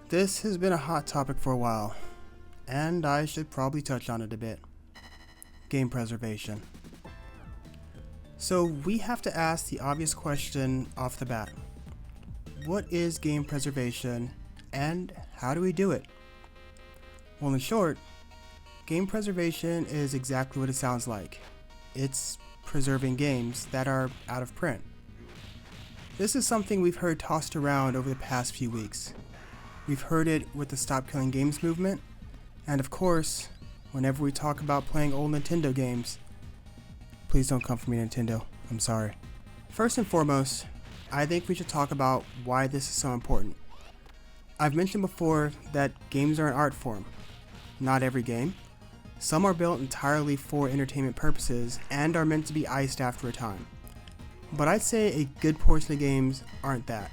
This has been a hot topic for a while, and I should probably touch on it a bit. Game preservation. So we have to ask the obvious question off the bat. What is game preservation, and how do we do it? Well, in short, game preservation is exactly what it sounds like. It's preserving games that are out of print. This is something we've heard tossed around over the past few weeks. We've heard it with the Stop Killing Games movement, and of course, whenever we talk about playing old Nintendo games. Please don't come for me, Nintendo. I'm sorry. First and foremost, I think we should talk about why this is so important. I've mentioned before that games are an art form. Not every game. Some are built entirely for entertainment purposes and are meant to be iced after a time. But I'd say a good portion of games aren't that.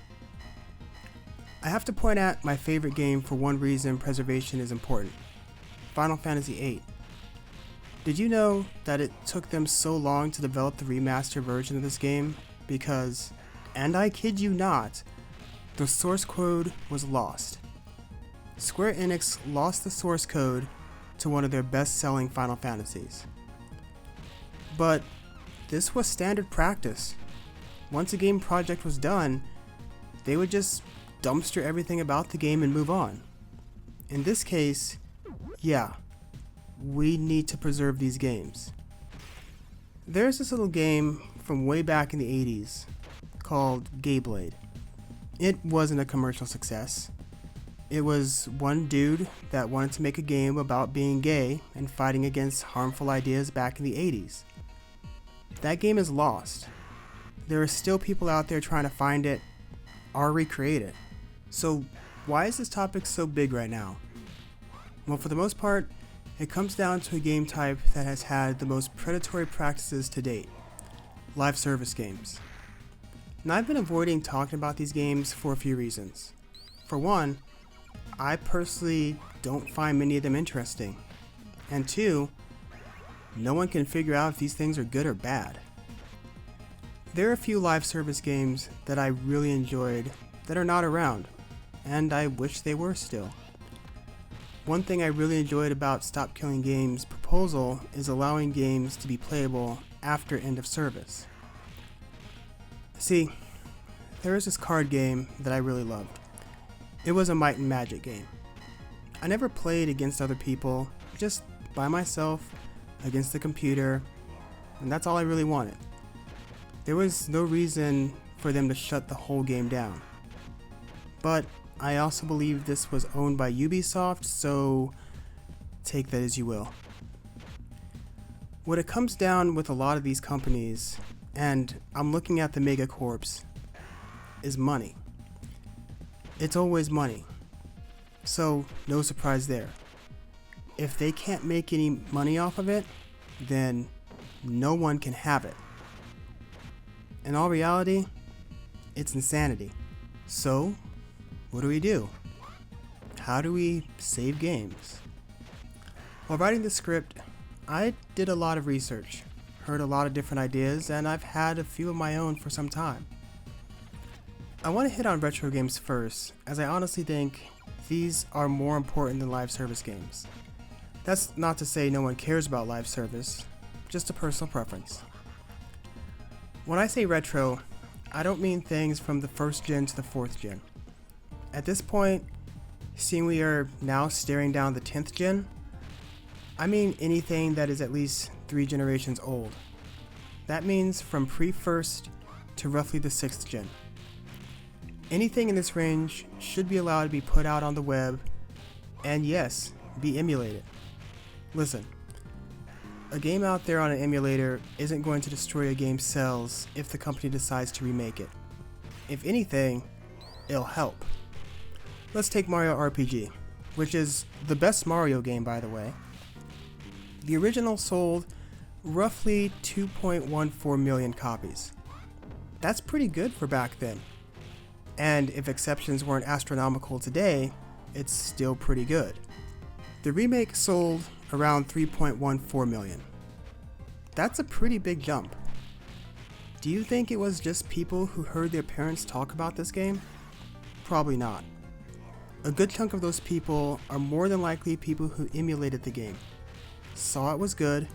I have to point at my favorite game for one reason preservation is important. Final Fantasy VIII. Did you know that it took them so long to develop the remastered version of this game because, and I kid you not, the source code was lost. Square Enix lost the source code to one of their best-selling Final Fantasies. But this was standard practice. Once a game project was done, they would just dumpster everything about the game and move on. In this case, yeah, we need to preserve these games. There's this little game from way back in the 80s called Gayblade. It wasn't a commercial success. It was one dude that wanted to make a game about being gay and fighting against harmful ideas back in the 80s. That game is lost. There are still people out there trying to find it or recreate it. So why is this topic so big right now? Well, for the most part, it comes down to a game type that has had the most predatory practices to date: live service games. Now, I've been avoiding talking about these games for a few reasons. For one, I personally don't find many of them interesting. And two, no one can figure out if these things are good or bad. There are a few live service games that I really enjoyed that are not around, and I wish they were still. One thing I really enjoyed about Stop Killing Games' proposal is allowing games to be playable after end of service. See, there is this card game that I really loved. It was a Might and Magic game. I never played against other people, just by myself, against the computer, and that's all I really wanted. There was no reason for them to shut the whole game down. But I also believe this was owned by Ubisoft, so take that as you will. What it comes down with a lot of these companies, and I'm looking at the megacorps, is money. It's always money. So no surprise there. If they can't make any money off of it, then no one can have it. In all reality, it's insanity. So, what do we do? How do we save games? While writing the script, I did a lot of research, heard a lot of different ideas, and I've had a few of my own for some time. I want to hit on retro games first, as I honestly think these are more important than live service games. That's not to say no one cares about live service, just a personal preference. When I say retro, I don't mean things from the 1st gen to the 4th gen. At this point, seeing we are now staring down the 10th gen, I mean anything that is at least 3 generations old. That means from pre-1st to roughly the 6th gen. Anything in this range should be allowed to be put out on the web, and yes, be emulated. Listen, a game out there on an emulator isn't going to destroy a game's sales if the company decides to remake it. If anything, it'll help. Let's take Mario RPG, which is the best Mario game, by the way. The original sold roughly 2.14 million copies. That's pretty good for back then. And if exceptions weren't astronomical today, it's still pretty good. The remake sold around 3.14 million. That's a pretty big jump. Do you think it was just people who heard their parents talk about this game? Probably not. A good chunk of those people are more than likely people who emulated the game, saw it was good,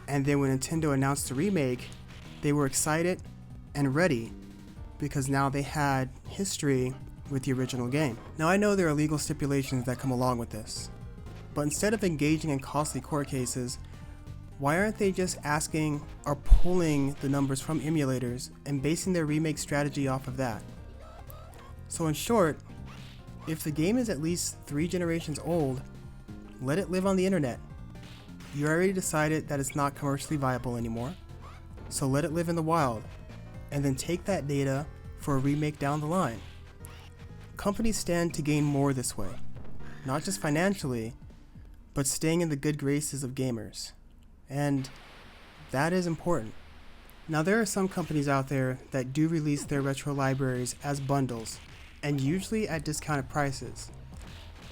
and then when Nintendo announced the remake, they were excited and ready because now they had history with the original game. Now I know there are legal stipulations that come along with this, but instead of engaging in costly court cases, why aren't they just asking or pulling the numbers from emulators and basing their remake strategy off of that? So in short, if the game is at least 3 generations old, let it live on the internet. You already decided that it's not commercially viable anymore, so let it live in the wild, and then take that data for a remake down the line. Companies stand to gain more this way, not just financially, but staying in the good graces of gamers. And that is important. Now there are some companies out there that do release their retro libraries as bundles, and usually at discounted prices.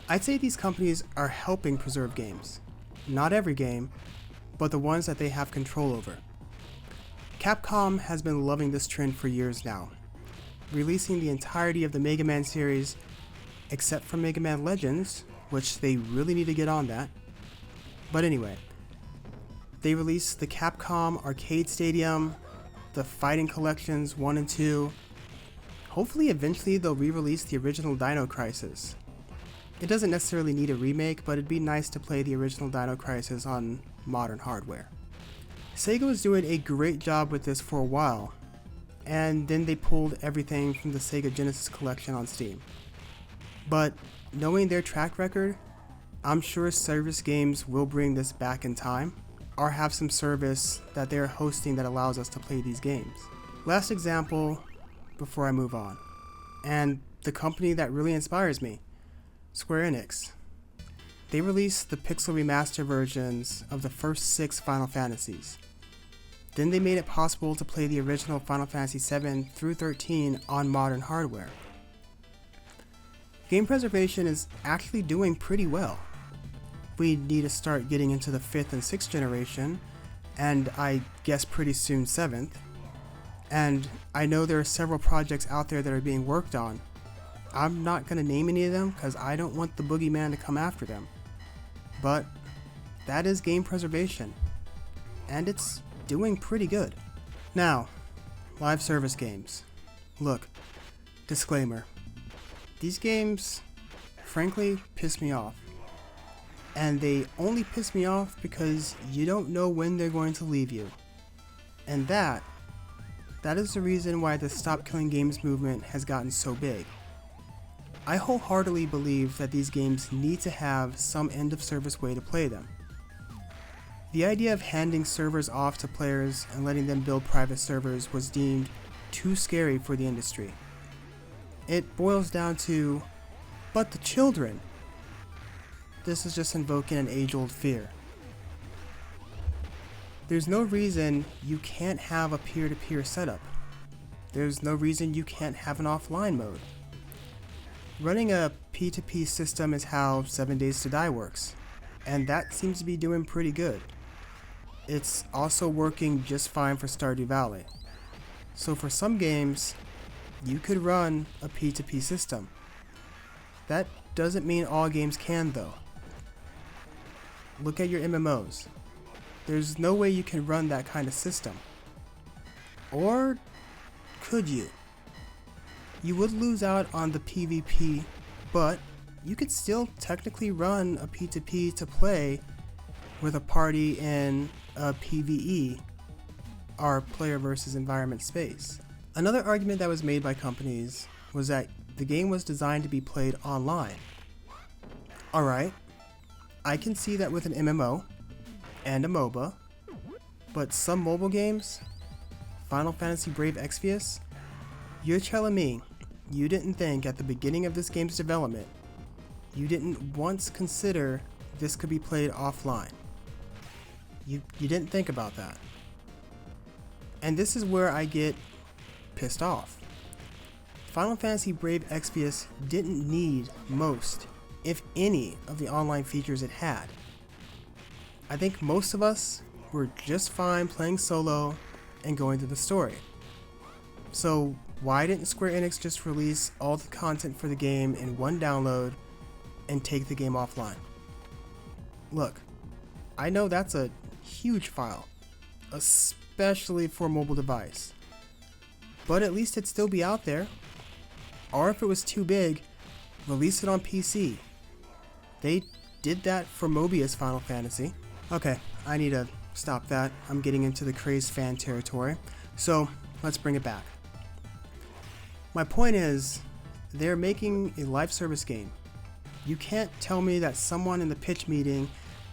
I'd say these companies are helping preserve games. Not every game, but the ones that they have control over. Capcom has been loving this trend for years now, releasing the entirety of the Mega Man series, except for Mega Man Legends, which they really need to get on that. But anyway, they released the Capcom Arcade Stadium, the Fighting Collections 1 and 2. Hopefully eventually they'll re-release the original Dino Crisis. It doesn't necessarily need a remake, but it'd be nice to play the original Dino Crisis on modern hardware. Sega was doing a great job with this for a while, and then they pulled everything from the Sega Genesis collection on Steam. But knowing their track record, I'm sure Service Games will bring this back in time, or have some service that they're hosting that allows us to play these games. Last example before I move on, and the company that really inspires me, Square Enix. They released the pixel remaster versions of the first 6 Final Fantasies. Then they made it possible to play the original Final Fantasy 7 through 13 on modern hardware. Game preservation is actually doing pretty well. We need to start getting into the 5th and 6th generation, and I guess pretty soon 7th. And I know there are several projects out there that are being worked on. I'm not going to name any of them because I don't want the boogeyman to come after them. But that is game preservation, and it's doing pretty good. Now, live service games. Look, disclaimer. These games, frankly, piss me off. And they only piss me off because you don't know when they're going to leave you. And that is the reason why the Stop Killing Games movement has gotten so big. I wholeheartedly believe that these games need to have some end-of-service way to play them. The idea of handing servers off to players and letting them build private servers was deemed too scary for the industry. It boils down to, but the children. This is just invoking an age-old fear. There's no reason you can't have a peer-to-peer setup. There's no reason you can't have an offline mode. Running a P2P system is how 7 Days to Die works, and that seems to be doing pretty good. It's also working just fine for Stardew Valley. So for some games, you could run a P2P system. That doesn't mean all games can though. Look at your MMOs. There's no way you can run that kind of system. Or could you? You would lose out on the PvP, but you could still technically run a P2P to play with a party in a PvE, or player versus environment space. Another argument that was made by companies was that the game was designed to be played online. Alright, I can see that with an MMO and a MOBA, but some mobile games, Final Fantasy Brave Exvius, you're telling me you didn't think at the beginning of this game's development, you didn't once consider this could be played offline. You didn't think about that. And this is where I get pissed off. Final Fantasy Brave Exvius didn't need most, if any, of the online features it had. I think most of us were just fine playing solo and going through the story. So Why didn't Square Enix just release all the content for the game in one download and take the game offline? Look, I know that's a huge file, especially for a mobile device, but at least it'd still be out there. Or if it was too big, release it on PC. They did that for Mobius Final Fantasy. Okay, I need to stop that. I'm getting into the crazed fan territory, so let's bring it back. My point is, they're making a live service game. You can't tell me that someone in the pitch meeting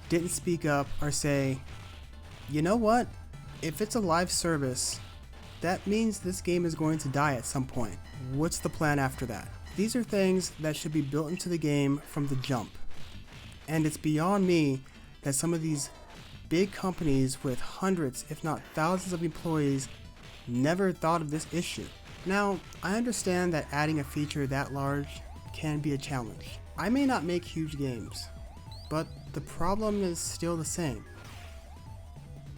didn't speak up or say, you know what, if it's a live service, that means this game is going to die at some point. What's the plan after that? These are things that should be built into the game from the jump. And it's beyond me that some of these big companies with hundreds, if not thousands of employees never thought of this issue. Now, I understand that adding a feature that large can be a challenge. I may not make huge games, but the problem is still the same.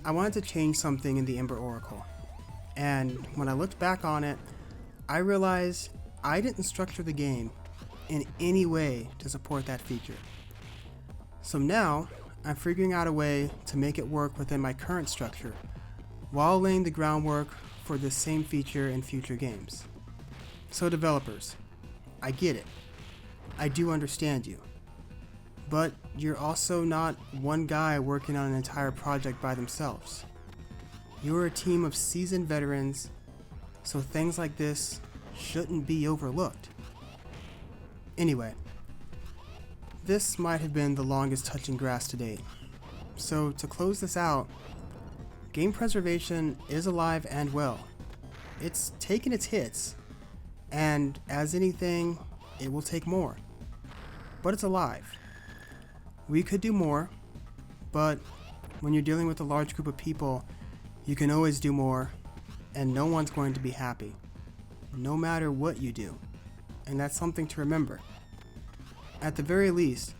I wanted to change something in the Ember Oracle, and when I looked back on it, I realized I didn't structure the game in any way to support that feature. So now, I'm figuring out a way to make it work within my current structure, while laying the groundwork for this same feature in future games. So developers, I get it. I do understand you. But you're also not one guy working on an entire project by themselves. You're a team of seasoned veterans, so things like this shouldn't be overlooked. Anyway, this might have been the longest touching grass to date. So to close this out, game preservation is alive and well. It's taken its hits, and as anything, it will take more. But it's alive. We could do more, but when you're dealing with a large group of people, you can always do more, and no one's going to be happy, no matter what you do. And that's something to remember. At the very least,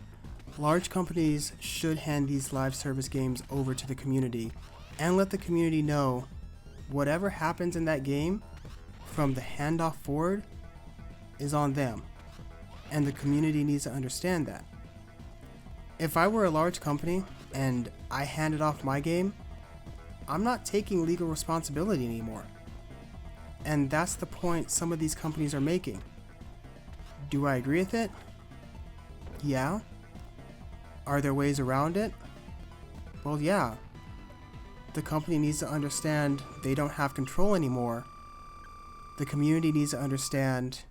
large companies should hand these live service games over to the community and let the community know whatever happens in that game from the handoff forward is on them, and the community needs to understand that. If I were a large company and I handed off my game, I'm not taking legal responsibility anymore. And that's the point some of these companies are making. Do I agree with it? Yeah. Are there ways around it? Well, yeah. The company needs to understand they don't have control anymore. The community needs to understand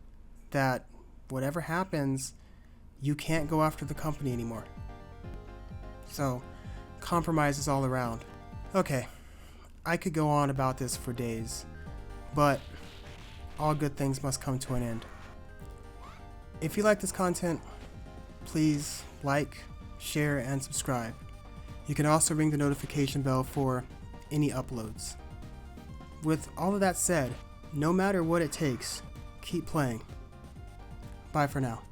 that whatever happens, you can't go after the company anymore. So, compromise is all around. Okay, I could go on about this for days, but all good things must come to an end. If you like this content, please like, share, and subscribe. You can also ring the notification bell for any uploads. With all of that said, no matter what it takes, keep playing. Bye for now.